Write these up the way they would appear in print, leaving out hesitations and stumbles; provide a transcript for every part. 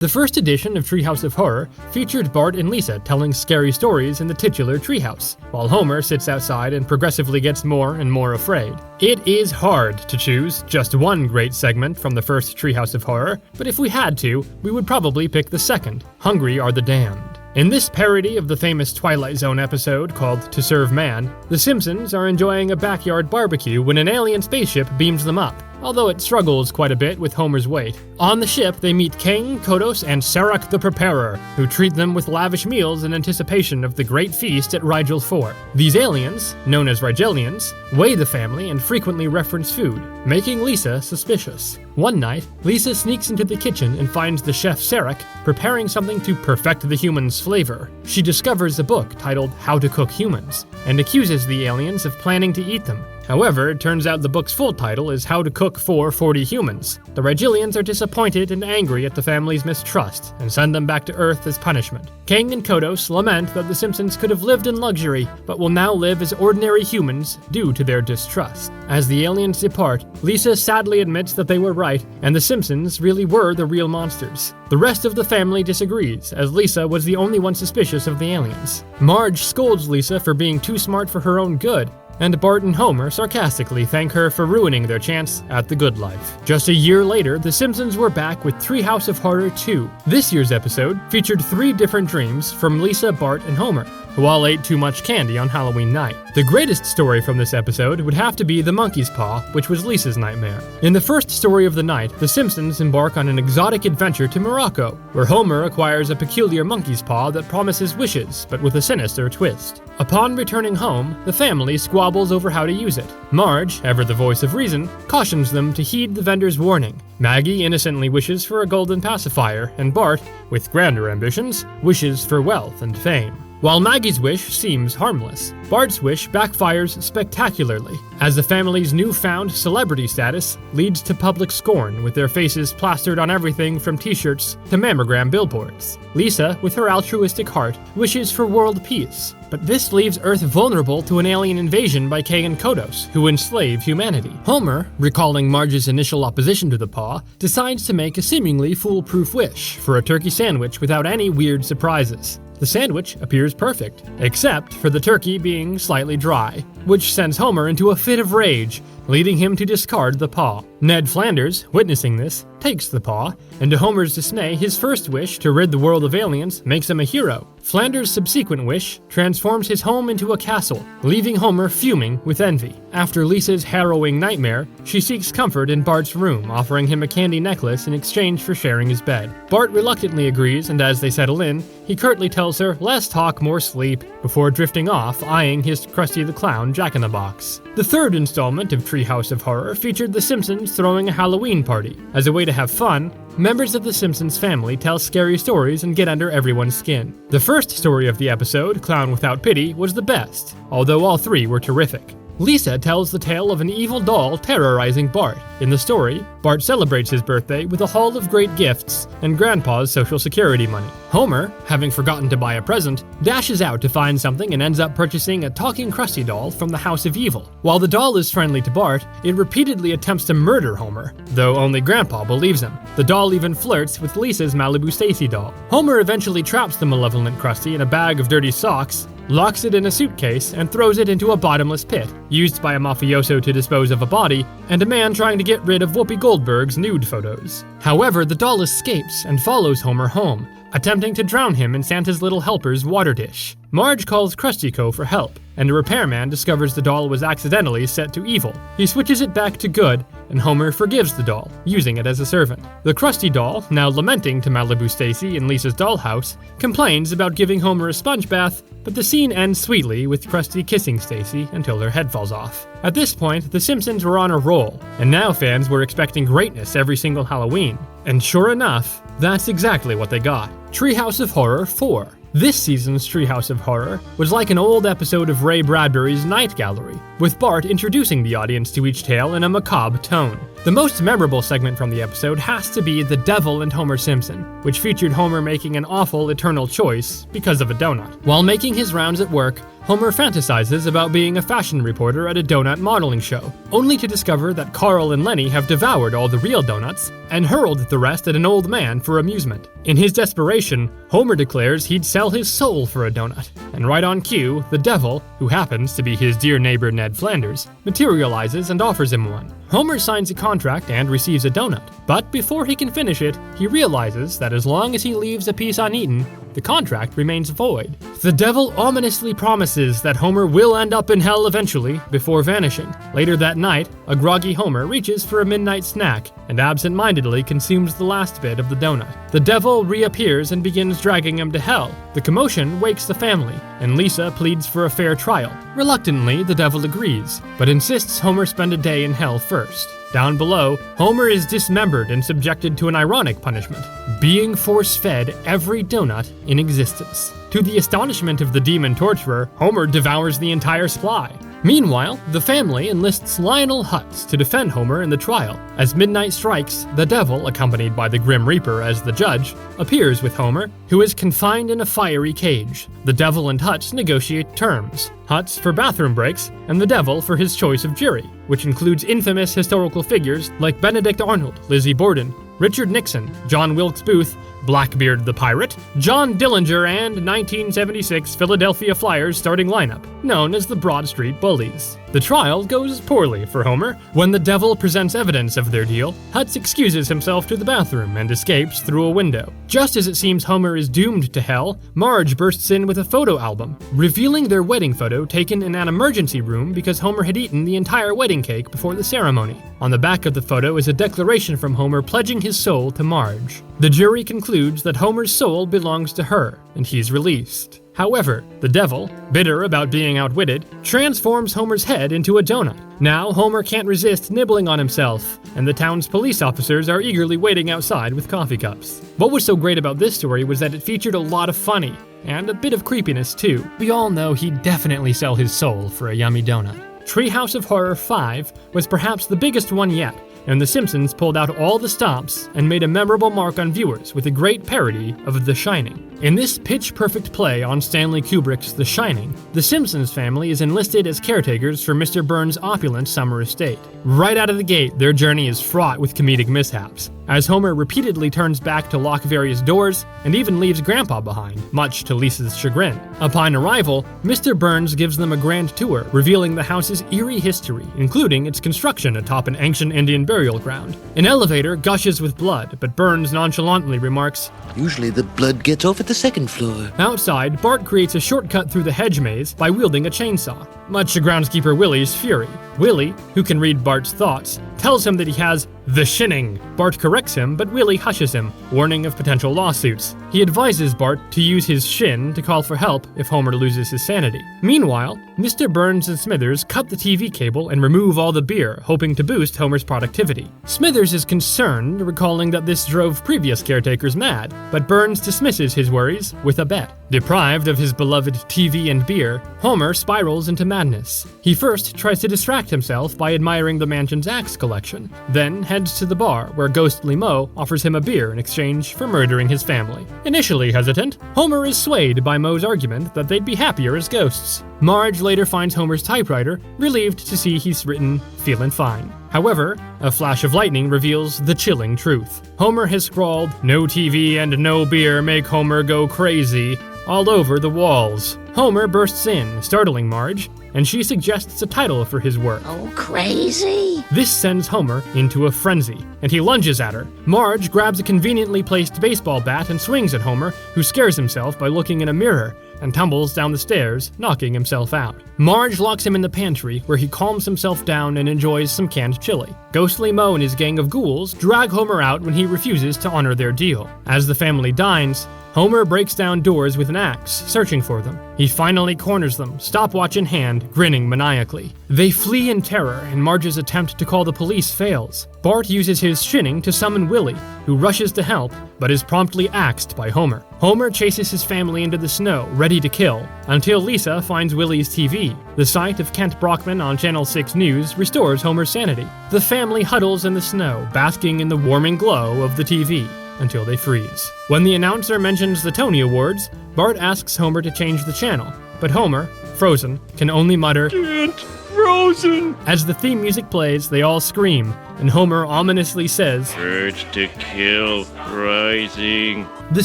The first edition of Treehouse of Horror featured Bart and Lisa telling scary stories in the titular treehouse, while Homer sits outside and progressively gets more and more afraid. It is hard to choose just one great segment from the first Treehouse of Horror, but if we had to, we would probably pick the second, Hungry Are the Damned. In this parody of the famous Twilight Zone episode called To Serve Man, the Simpsons are enjoying a backyard barbecue when an alien spaceship beams them up, although it struggles quite a bit with Homer's weight. On the ship, they meet King, Kodos, and Sarek the Preparer, who treat them with lavish meals in anticipation of the great feast at Rigel 4. These aliens, known as Rigelians, weigh the family and frequently reference food, making Lisa suspicious. One night, Lisa sneaks into the kitchen and finds the chef Sarek preparing something to perfect the human's flavor. She discovers a book titled How to Cook Humans, and accuses the aliens of planning to eat them. However, it turns out the book's full title is How to Cook for 40 Humans. The Rigelians are disappointed and angry at the family's mistrust, and send them back to Earth as punishment. King and Kodos lament that the Simpsons could have lived in luxury, but will now live as ordinary humans due to their distrust. As the aliens depart, Lisa sadly admits that they were right, and the Simpsons really were the real monsters. The rest of the family disagrees, as Lisa was the only one suspicious of the aliens. Marge scolds Lisa for being too smart for her own good, and Bart and Homer sarcastically thank her for ruining their chance at the good life. Just a year later, the Simpsons were back with Treehouse of Horror II. This year's episode featured 3 different dreams from Lisa, Bart, and Homer, who all ate too much candy on Halloween night. The greatest story from this episode would have to be the monkey's paw, which was Lisa's nightmare. In the first story of the night, the Simpsons embark on an exotic adventure to Morocco, where Homer acquires a peculiar monkey's paw that promises wishes, but with a sinister twist. Upon returning home, the family squabbles over how to use it. Marge, ever the voice of reason, cautions them to heed the vendor's warning. Maggie innocently wishes for a golden pacifier, and Bart, with grander ambitions, wishes for wealth and fame. While Maggie's wish seems harmless, Bart's wish backfires spectacularly, as the family's newfound celebrity status leads to public scorn, with their faces plastered on everything from t-shirts to mammogram billboards. Lisa, with her altruistic heart, wishes for world peace, but this leaves Earth vulnerable to an alien invasion by Kay and Kodos, who enslave humanity. Homer, recalling Marge's initial opposition to the paw, decides to make a seemingly foolproof wish for a turkey sandwich without any weird surprises. The sandwich appears perfect, except for the turkey being slightly dry, which sends Homer into a fit of rage, leading him to discard the paw. Ned Flanders, witnessing this, takes the paw, and to Homer's dismay, his first wish to rid the world of aliens makes him a hero. Flanders' subsequent wish transforms his home into a castle, leaving Homer fuming with envy. After Lisa's harrowing nightmare, she seeks comfort in Bart's room, offering him a candy necklace in exchange for sharing his bed. Bart reluctantly agrees, and as they settle in, he curtly tells her, "Less talk, more sleep," before drifting off, eyeing his Krusty the Clown Jack-in-the-Box. The third installment of Treehouse of Horror featured the Simpsons throwing a Halloween party. As a way to have fun, members of the Simpsons family tell scary stories and get under everyone's skin. The first story of the episode, Clown Without Pity, was the best, although all 3 were terrific. Lisa tells the tale of an evil doll terrorizing Bart. In the story, Bart celebrates his birthday with a haul of great gifts and Grandpa's Social Security money. Homer, having forgotten to buy a present, dashes out to find something and ends up purchasing a talking Krusty doll from the House of Evil. While the doll is friendly to Bart, it repeatedly attempts to murder Homer, though only Grandpa believes him. The doll even flirts with Lisa's Malibu Stacy doll. Homer eventually traps the malevolent Krusty in a bag of dirty socks, locks it in a suitcase, and throws it into a bottomless pit, used by a mafioso to dispose of a body, and a man trying to get rid of Whoopi Goldberg's nude photos. However, the doll escapes and follows Homer home, attempting to drown him in Santa's Little Helper's water dish. Marge calls Krusty Co. for help, and a repairman discovers the doll was accidentally set to evil. He switches it back to good, and Homer forgives the doll, using it as a servant. The Krusty doll, now lamenting to Malibu Stacy in Lisa's dollhouse, complains about giving Homer a sponge bath, but the scene ends sweetly with Krusty kissing Stacy until her head falls off. At this point, the Simpsons were on a roll, and now fans were expecting greatness every single Halloween. And sure enough, that's exactly what they got. Treehouse of Horror IV. This season's Treehouse of Horror was like an old episode of Ray Bradbury's Night Gallery, with Bart introducing the audience to each tale in a macabre tone. The most memorable segment from the episode has to be The Devil and Homer Simpson, which featured Homer making an awful eternal choice because of a donut. While making his rounds at work, Homer fantasizes about being a fashion reporter at a donut modeling show, only to discover that Carl and Lenny have devoured all the real donuts and hurled the rest at an old man for amusement. In his desperation, Homer declares he'd sell his soul for a donut, and right on cue, the devil, who happens to be his dear neighbor Ned Flanders, materializes and offers him one. Homer signs a contract and receives a donut, but before he can finish it, he realizes that as long as he leaves a piece uneaten, the contract remains void. The devil ominously promises that Homer will end up in hell eventually, before vanishing. Later that night, a groggy Homer reaches for a midnight snack and absent-mindedly consumes the last bit of the donut. The devil reappears and begins dragging him to hell. The commotion wakes the family, and Lisa pleads for a fair trial. Reluctantly, the devil agrees, but insists Homer spend a day in hell first. Down below, Homer is dismembered and subjected to an ironic punishment, being force-fed every donut in existence. To the astonishment of the demon torturer, Homer devours the entire supply. Meanwhile, the family enlists Lionel Hutz to defend Homer in the trial. As midnight strikes, the devil, accompanied by the Grim Reaper as the judge, appears with Homer, who is confined in a fiery cage. The devil and Hutz negotiate terms, Hutz for bathroom breaks, and the devil for his choice of jury, which includes infamous historical figures like Benedict Arnold, Lizzie Borden, Richard Nixon, John Wilkes Booth, Blackbeard the Pirate, John Dillinger, and 1976 Philadelphia Flyers starting lineup, known as the Broad Street Bullies. The trial goes poorly for Homer. When the devil presents evidence of their deal, Hutz excuses himself to the bathroom and escapes through a window. Just as it seems Homer is doomed to hell, Marge bursts in with a photo album, revealing their wedding photo taken in an emergency room because Homer had eaten the entire wedding cake before the ceremony. On the back of the photo is a declaration from Homer pledging his soul to Marge. The jury concludes that Homer's soul belongs to her, and he's released. However, the devil, bitter about being outwitted, transforms Homer's head into a donut. Now Homer can't resist nibbling on himself, and the town's police officers are eagerly waiting outside with coffee cups. What was so great about this story was that it featured a lot of funny, and a bit of creepiness too. We all know he'd definitely sell his soul for a yummy donut. Treehouse of Horror V was perhaps the biggest one yet, and The Simpsons pulled out all the stops and made a memorable mark on viewers with a great parody of The Shining. In this pitch-perfect play on Stanley Kubrick's The Shining, the Simpsons family is enlisted as caretakers for Mr. Burns' opulent summer estate. Right out of the gate, their journey is fraught with comedic mishaps, as Homer repeatedly turns back to lock various doors and even leaves Grandpa behind, much to Lisa's chagrin. Upon arrival, Mr. Burns gives them a grand tour, revealing the house's eerie history, including its construction atop an ancient Indian burial ground. An elevator gushes with blood, but Burns nonchalantly remarks, "Usually the blood gets off at the second floor." Outside, Bart creates a shortcut through the hedge maze by wielding a chainsaw, much to groundskeeper Willie's fury. Willie, who can read Bart's thoughts, tells him that he has the shinning. Bart corrects him, but Willie hushes him, warning of potential lawsuits. He advises Bart to use his shin to call for help if Homer loses his sanity. Meanwhile, Mr. Burns and Smithers cut the TV cable and remove all the beer, hoping to boost Homer's productivity. Smithers is concerned, recalling that this drove previous caretakers mad, but Burns dismisses his worries with a bet. Deprived of his beloved TV and beer, Homer spirals into madness. He first tries to distract himself by admiring the mansion's axe collection, then heads to the bar where ghostly Moe offers him a beer in exchange for murdering his family. Initially hesitant, Homer is swayed by Moe's argument that they'd be happier as ghosts. Marge later finds Homer's typewriter, relieved to see he's written "feelin' fine." However, a flash of lightning reveals the chilling truth. Homer has scrawled, "No TV and no beer make Homer go crazy," all over the walls. Homer bursts in, startling Marge, and she suggests a title for his work. "Oh, crazy?" This sends Homer into a frenzy, and he lunges at her. Marge grabs a conveniently placed baseball bat and swings at Homer, who scares himself by looking in a mirror, and tumbles down the stairs, knocking himself out. Marge locks him in the pantry, where he calms himself down and enjoys some canned chili. Ghostly Moe and his gang of ghouls drag Homer out when he refuses to honor their deal. As the family dines, Homer breaks down doors with an axe, searching for them. He finally corners them, stopwatch in hand, grinning maniacally. They flee in terror, and Marge's attempt to call the police fails. Bart uses his shinning to summon Willie, who rushes to help, but is promptly axed by Homer. Homer chases his family into the snow, ready to kill, until Lisa finds Willie's TV. The sight of Kent Brockman on Channel 6 News restores Homer's sanity. The family huddles in the snow, basking in the warming glow of the TV, until they freeze. When the announcer mentions the Tony Awards, Bart asks Homer to change the channel, but Homer, frozen, can only mutter, "Get frozen!" As the theme music plays, they all scream, and Homer ominously says, "Urge to kill rising." The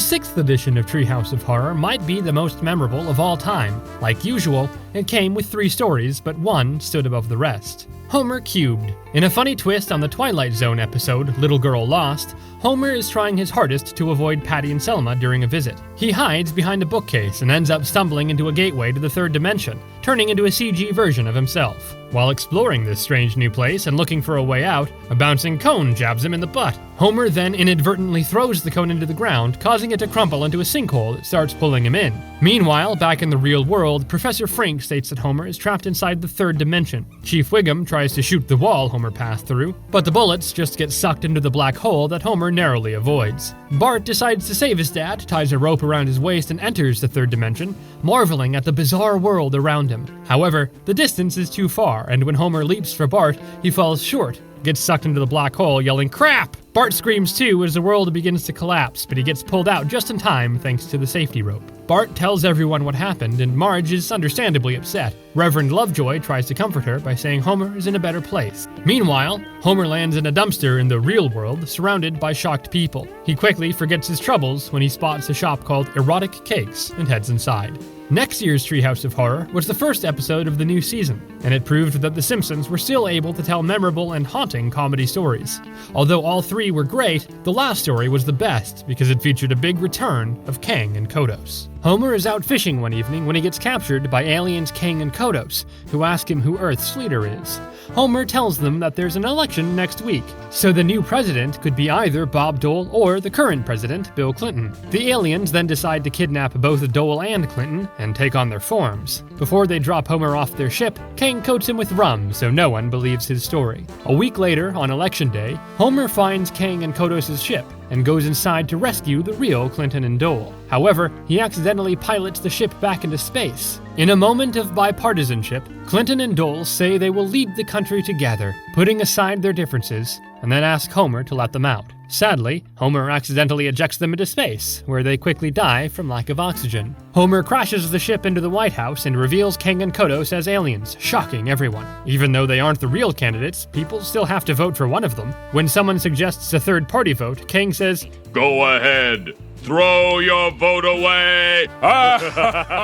6th edition of Treehouse of Horror might be the most memorable of all time. Like usual, it came with 3 stories, but one stood above the rest. Homer Cubed. In a funny twist on the Twilight Zone episode, Little Girl Lost, Homer is trying his hardest to avoid Patty and Selma during a visit. He hides behind a bookcase and ends up stumbling into a gateway to the 3rd dimension, turning into a CG version of himself. While exploring this strange new place and looking for a way out, a bouncing cone jabs him in the butt. Homer then inadvertently throws the cone into the ground, causing it to crumple into a sinkhole that starts pulling him in. Meanwhile, back in the real world, Professor Frink states that Homer is trapped inside the 3rd dimension. Chief Wiggum tries to shoot the wall Homer passed through, but the bullets just get sucked into the black hole that Homer narrowly avoids. Bart decides to save his dad, ties a rope around his waist, and enters the 3rd dimension, marveling at the bizarre world around him. However, the distance is too far, and when Homer leaps for Bart, he falls short, gets sucked into the black hole, yelling, "Crap!" Bart screams too as the world begins to collapse, but he gets pulled out just in time thanks to the safety rope. Bart tells everyone what happened, and Marge is understandably upset. Reverend Lovejoy tries to comfort her by saying Homer is in a better place. Meanwhile, Homer lands in a dumpster in the real world, surrounded by shocked people. He quickly forgets his troubles when he spots a shop called Erotic Cakes and heads inside. Next year's Treehouse of Horror was the first episode of the new season, and it proved that The Simpsons were still able to tell memorable and haunting comedy stories. Although all 3 were great, the last story was the best because it featured a big return of Kang and Kodos. Homer is out fishing one evening when he gets captured by aliens Kang and Kodos, who ask him who Earth's leader is. Homer tells them that there's an election next week, so the new president could be either Bob Dole or the current president, Bill Clinton. The aliens then decide to kidnap both Dole and Clinton and take on their forms. Before they drop Homer off their ship, Kang coats him with rum so no one believes his story. A week later, on Election Day, Homer finds Kang and Kodos' ship and goes inside to rescue the real Clinton and Dole. However, he accidentally pilots the ship back into space. In a moment of bipartisanship, Clinton and Dole say they will lead the country together, putting aside their differences, and then ask Homer to let them out. Sadly, Homer accidentally ejects them into space, where they quickly die from lack of oxygen. Homer crashes the ship into the White House and reveals Kang and Kodos as aliens, shocking everyone. Even though they aren't the real candidates, people still have to vote for one of them. When someone suggests a third-party vote, Kang says, "Go ahead. Throw your vote away!"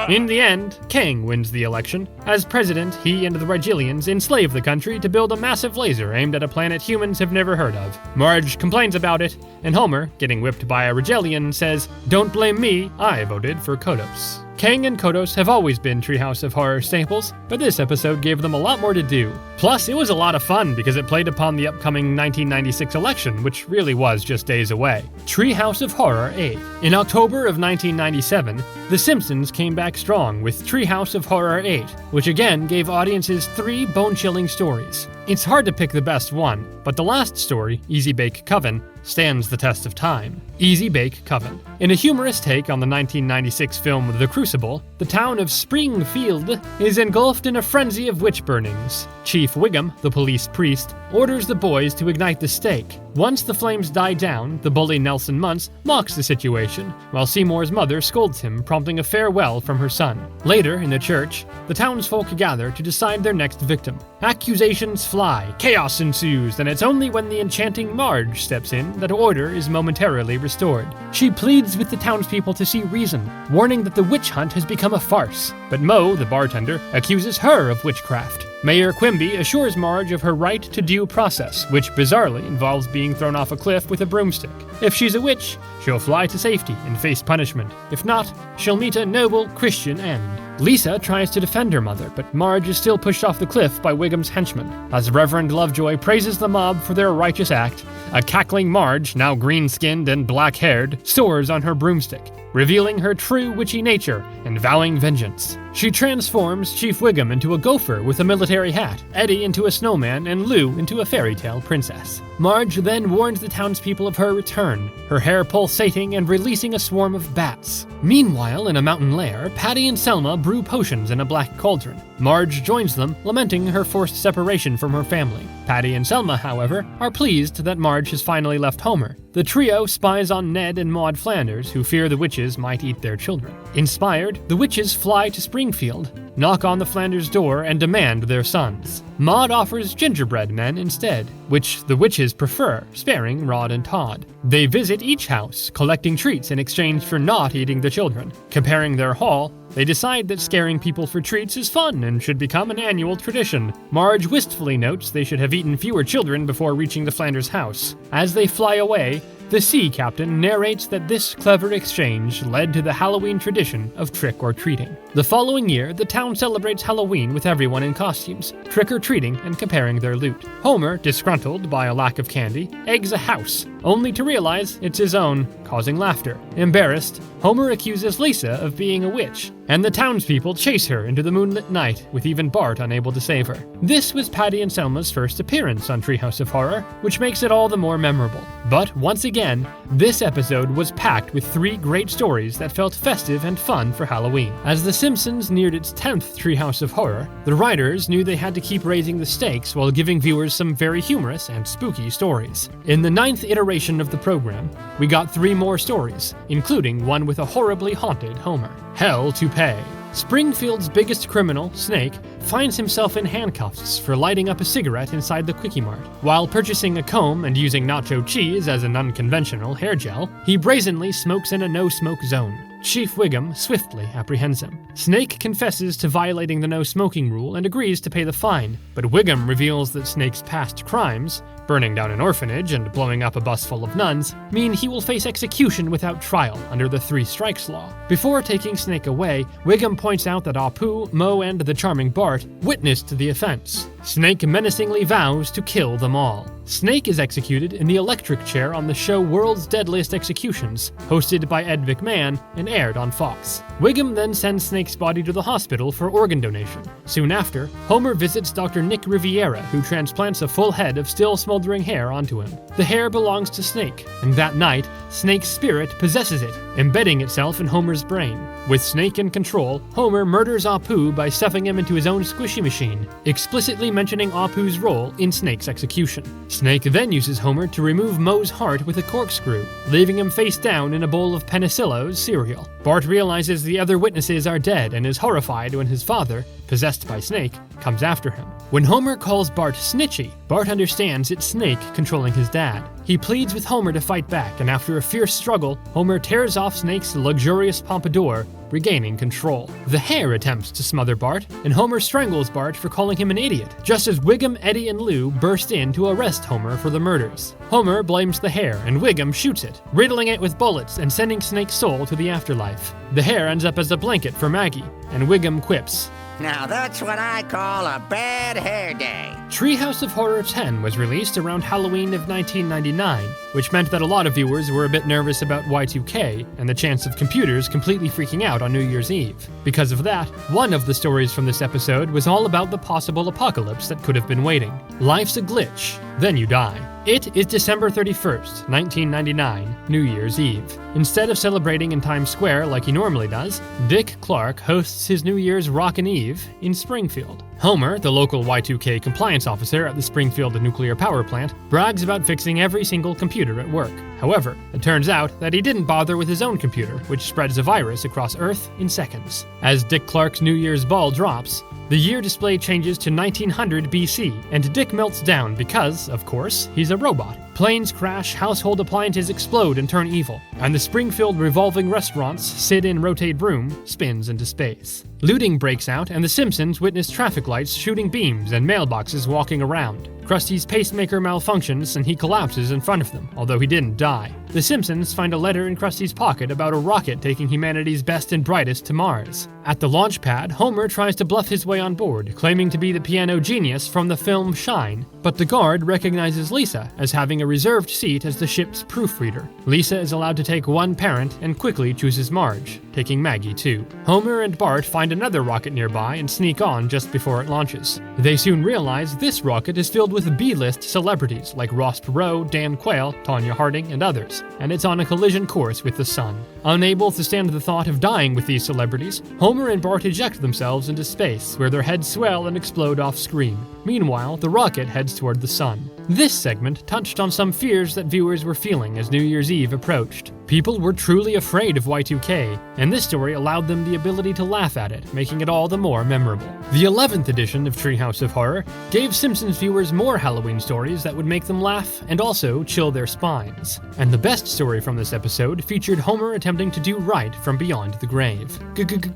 In the end, Kang wins the election. As president, he and the Regilians enslave the country to build a massive laser aimed at a planet humans have never heard of. Marge complains about it, and Homer, getting whipped by a Regilian, says, "Don't blame me, I voted for Kodos." Kang and Kodos have always been Treehouse of Horror staples, but this episode gave them a lot more to do. Plus, it was a lot of fun because it played upon the upcoming 1996 election, which really was just days away. Treehouse of Horror VIII. In October of 1997, The Simpsons came back strong with Treehouse of Horror VIII, which again gave audiences 3 bone-chilling stories. It's hard to pick the best one, but the last story, Easy Bake Coven, stands the test of time. Easy Bake Coven. In a humorous take on the 1996 film The Crucible, the town of Springfield is engulfed in a frenzy of witch burnings. Chief Wiggum, the police priest, orders the boys to ignite the stake. Once the flames die down, the bully Nelson Muntz mocks the situation, while Seymour's mother scolds him, prompting a farewell from her son. Later, in the church, the townsfolk gather to decide their next victim. Accusations fly, chaos ensues, and it's only when the enchanting Marge steps in that order is momentarily restored. She pleads with the townspeople to see reason, warning that the witch hunt has become a farce. But Moe, the bartender, accuses her of witchcraft. Mayor Quimby assures Marge of her right to due process, which bizarrely involves being thrown off a cliff with a broomstick. If she's a witch, she'll fly to safety and face punishment. If not, she'll meet a noble Christian end. Lisa tries to defend her mother, but Marge is still pushed off the cliff by Wiggum's henchmen. As Reverend Lovejoy praises the mob for their righteous act, a cackling Marge, now green-skinned and black-haired, soars on her broomstick, revealing her true witchy nature and vowing vengeance. She transforms Chief Wiggum into a gopher with a military hat, Eddie into a snowman, and Lou into a fairy tale princess. Marge then warns the townspeople of her return, her hair pulsating and releasing a swarm of bats. Meanwhile, in a mountain lair, Patty and Selma brew potions in a black cauldron. Marge joins them, lamenting her forced separation from her family. Patty and Selma, however, are pleased that Marge has finally left Homer. the trio spies on Ned and Maude Flanders, who fear the witches might eat their children. Inspired, the witches fly to Springfield, knock on the Flanders' door, and demand their sons. Maude offers gingerbread men instead, which the witches prefer, sparing Rod and Todd. They visit each house, collecting treats in exchange for not eating the children. Comparing their haul, they decide that scaring people for treats is fun and should become an annual tradition. Marge wistfully notes they should have eaten fewer children before reaching the Flanders' house. As they fly away, the sea captain narrates that this clever exchange led to the Halloween tradition of trick-or-treating. The following year, the town celebrates Halloween with everyone in costumes, trick-or-treating and comparing their loot. Homer, disgruntled by a lack of candy, eggs a house, only to realize it's his own, causing laughter. Embarrassed, Homer accuses Lisa of being a witch, and the townspeople chase her into the moonlit night, with even Bart unable to save her. This was Patty and Selma's first appearance on Treehouse of Horror, which makes it all the more memorable. But once again, this episode was packed with 3 great stories that felt festive and fun for Halloween. As The Simpsons neared its 10th Treehouse of Horror, the writers knew they had to keep raising the stakes while giving viewers some very humorous and spooky stories. In the 9th iteration of the program, we got 3 more stories, including one with a horribly haunted Homer. Hell to Pay. Springfield's biggest criminal, Snake, finds himself in handcuffs for lighting up a cigarette inside the Quickie Mart. While purchasing a comb and using nacho cheese as an unconventional hair gel, he brazenly smokes in a no-smoke zone. Chief Wiggum swiftly apprehends him. Snake confesses to violating the no-smoking rule and agrees to pay the fine, but Wiggum reveals that Snake's past crimes, burning down an orphanage and blowing up a bus full of nuns, mean he will face execution without trial under the 3 strikes law. Before taking Snake away, Wiggum points out that Apu, Mo, and the charming Bart witnessed the offense. Snake menacingly vows to kill them all. Snake is executed in the electric chair on the show World's Deadliest Executions, hosted by Ed McMahon and aired on Fox. Wiggum then sends Snake's body to the hospital for organ donation. Soon after, Homer visits Dr. Nick Riviera, who transplants a full head of still smoldering hair onto him. The hair belongs to Snake, and that night, Snake's spirit possesses it, embedding itself in Homer's brain. With Snake in control, Homer murders Apu by stuffing him into his own squishy machine, explicitly mentioning Apu's role in Snake's execution. Snake then uses Homer to remove Moe's heart with a corkscrew, leaving him face down in a bowl of Penicillo's cereal. Bart realizes the other witnesses are dead and is horrified when his father, possessed by Snake, comes after him. When Homer calls Bart Snitchy, Bart understands it's Snake controlling his dad. He pleads with Homer to fight back, and after a fierce struggle, Homer tears off Snake's luxurious pompadour, regaining control. The hair attempts to smother Bart, and Homer strangles Bart for calling him an idiot, just as Wiggum, Eddie, and Lou burst in to arrest Homer for the murders. Homer blames the hair, and Wiggum shoots it, riddling it with bullets and sending Snake's soul to the afterlife. The hair ends up as a blanket for Maggie, and Wiggum quips, "Now that's what I call a bad hair day." Treehouse of Horror X was released around Halloween of 1999, which meant that a lot of viewers were a bit nervous about Y2K and the chance of computers completely freaking out on New Year's Eve. Because of that, one of the stories from this episode was all about the possible apocalypse that could have been waiting. Life's a glitch, then you die. It is December 31st, 1999, New Year's Eve. Instead of celebrating in Times Square like he normally does, Dick Clark hosts his New Year's Rockin' Eve in Springfield. Homer, the local Y2K compliance officer at the Springfield nuclear power plant, brags about fixing every single computer at work. However, it turns out that he didn't bother with his own computer, which spreads a virus across Earth in seconds. As Dick Clark's New Year's ball drops, the year display changes to 1900 BC, and Dick melts down because, of course, he's a robot. Planes crash, household appliances explode and turn evil, and the Springfield revolving restaurant's sit-and-rotate broom spins into space. Looting breaks out, and the Simpsons witness traffic lights shooting beams and mailboxes walking around. Krusty's pacemaker malfunctions and he collapses in front of them, although he didn't die. The Simpsons find a letter in Krusty's pocket about a rocket taking humanity's best and brightest to Mars. At the launch pad, Homer tries to bluff his way on board, claiming to be the piano genius from the film Shine, but the guard recognizes Lisa as having a reserved seat as the ship's proofreader. Lisa is allowed to take one parent and quickly chooses Marge, taking Maggie too. Homer and Bart find another rocket nearby and sneak on just before it launches. They soon realize this rocket is filled with B-list celebrities like Ross Perot, Dan Quayle, Tonya Harding, and others, and it's on a collision course with the sun. Unable to stand the thought of dying with these celebrities, Homer and Bart eject themselves into space, where their heads swell and explode off-screen. Meanwhile, the rocket heads toward the sun. This segment touched on some fears that viewers were feeling as New Year's Eve approached. People were truly afraid of Y2K, and this story allowed them the ability to laugh at it, making it all the more memorable. The 11th edition of Treehouse of Horror gave Simpsons viewers more Halloween stories that would make them laugh and also chill their spines. And the best story from this episode featured Homer attempting to do right from beyond the grave.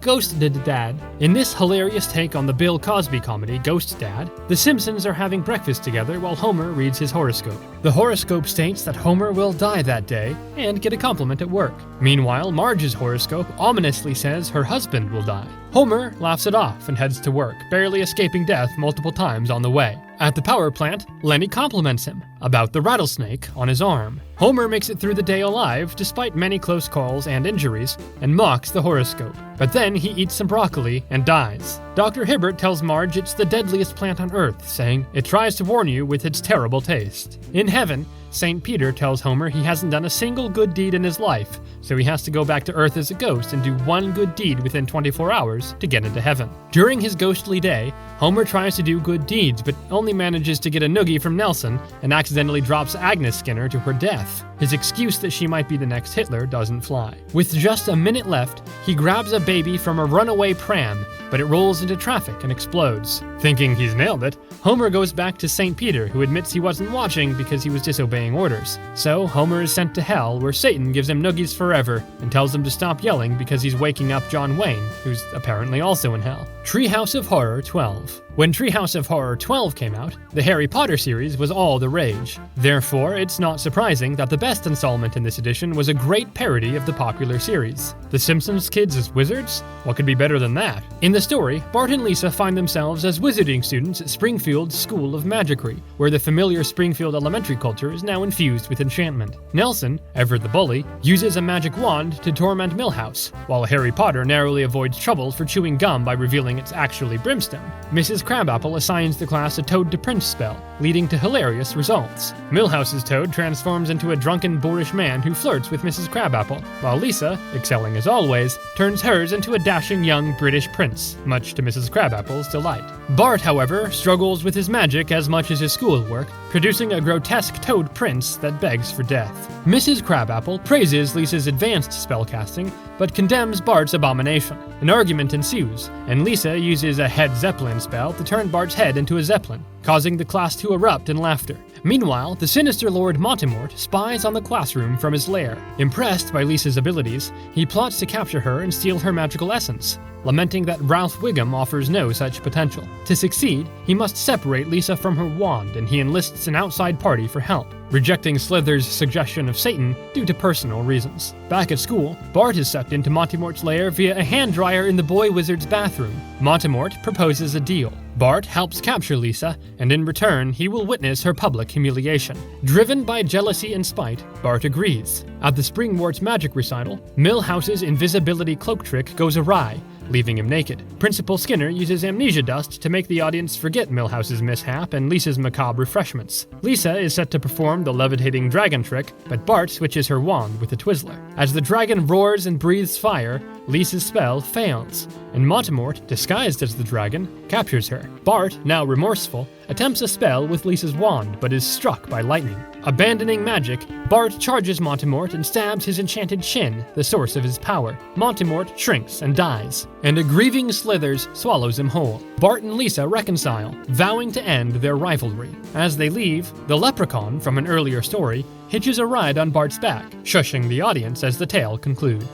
Ghost Dad. In this hilarious take on the Bill Cosby comedy Ghost Dad, the Simpsons are having breakfast together while Homer reads his horoscope. The horoscope states that Homer will die that day and get a compliment at work. Meanwhile, Marge's horoscope ominously says her husband will die. Homer laughs it off and heads to work, barely escaping death multiple times on the way. At the power plant, Lenny compliments him about the rattlesnake on his arm. Homer makes it through the day alive despite many close calls and injuries, and mocks the horoscope. But then he eats some broccoli and dies. Dr. Hibbert tells Marge it's the deadliest plant on Earth, saying it tries to warn you with its terrible taste. In heaven, St. Peter tells Homer he hasn't done a single good deed in his life, so he has to go back to Earth as a ghost and do one good deed within 24 hours to get into heaven. During his ghostly day, Homer tries to do good deeds, but only manages to get a noogie from Nelson and accidentally drops Agnes Skinner to her death. His excuse that she might be the next Hitler doesn't fly. With just a minute left, he grabs a baby from a runaway pram, but it rolls into traffic and explodes. Thinking he's nailed it, Homer goes back to St. Peter, who admits he wasn't watching because he was disobeying orders. So Homer is sent to hell, where Satan gives him noogies forever and tells him to stop yelling because he's waking up John Wayne, who's apparently also in hell. Treehouse of Horror XII. When Treehouse of Horror XII came out, the Harry Potter series was all the rage. Therefore, it's not surprising that the best installment in this edition was a great parody of the popular series. The Simpsons kids as wizards? What could be better than that? In the story, Bart and Lisa find themselves as wizarding students at Springfield's School of Magicry, where the familiar Springfield elementary culture is now infused with enchantment. Nelson, ever the bully, uses a magic wand to torment Milhouse, while Harry Potter narrowly avoids trouble for chewing gum by revealing it's actually brimstone. Mrs. Crabapple assigns the class a Toad to Prince spell, leading to hilarious results. Milhouse's Toad transforms into a drunken, boorish man who flirts with Mrs. Crabapple, while Lisa, excelling as always, turns hers into a dashing young British prince, much to Mrs. Crabapple's delight. Bart, however, struggles with his magic as much as his schoolwork, producing a grotesque Toad prince that begs for death. Mrs. Crabapple praises Lisa's advanced spellcasting, but condemns Bart's abomination. An argument ensues, and Lisa uses a head Zeppelin spell to turn Bart's head into a Zeppelin, causing the class to erupt in laughter. Meanwhile, the sinister Lord Montemort spies on the classroom from his lair. Impressed by Lisa's abilities, he plots to capture her and steal her magical essence, lamenting that Ralph Wiggum offers no such potential. To succeed, he must separate Lisa from her wand, and he enlists an outside party for help, rejecting Slither's suggestion of Satan due to personal reasons. Back at school, Bart is sucked into Montemort's lair via a hand dryer in the boy wizard's bathroom. Montemort proposes a deal. Bart helps capture Lisa, and in return, he will witness her public humiliation. Driven by jealousy and spite, Bart agrees. At the Springwort's magic recital, Milhouse's invisibility cloak trick goes awry, leaving him naked. Principal Skinner uses amnesia dust to make the audience forget Milhouse's mishap and Lisa's macabre refreshments. Lisa is set to perform the levitating dragon trick, but Bart switches her wand with a Twizzler. As the dragon roars and breathes fire, Lisa's spell fails, and Montemort, disguised as the dragon, captures her. Bart, now remorseful, attempts a spell with Lisa's wand, but is struck by lightning. Abandoning magic, Bart charges Montemort and stabs his enchanted chin, the source of his power. Montemort shrinks and dies, and a grieving Slithers swallows him whole. Bart and Lisa reconcile, vowing to end their rivalry. As they leave, the leprechaun from an earlier story hitches a ride on Bart's back, shushing the audience as the tale concludes.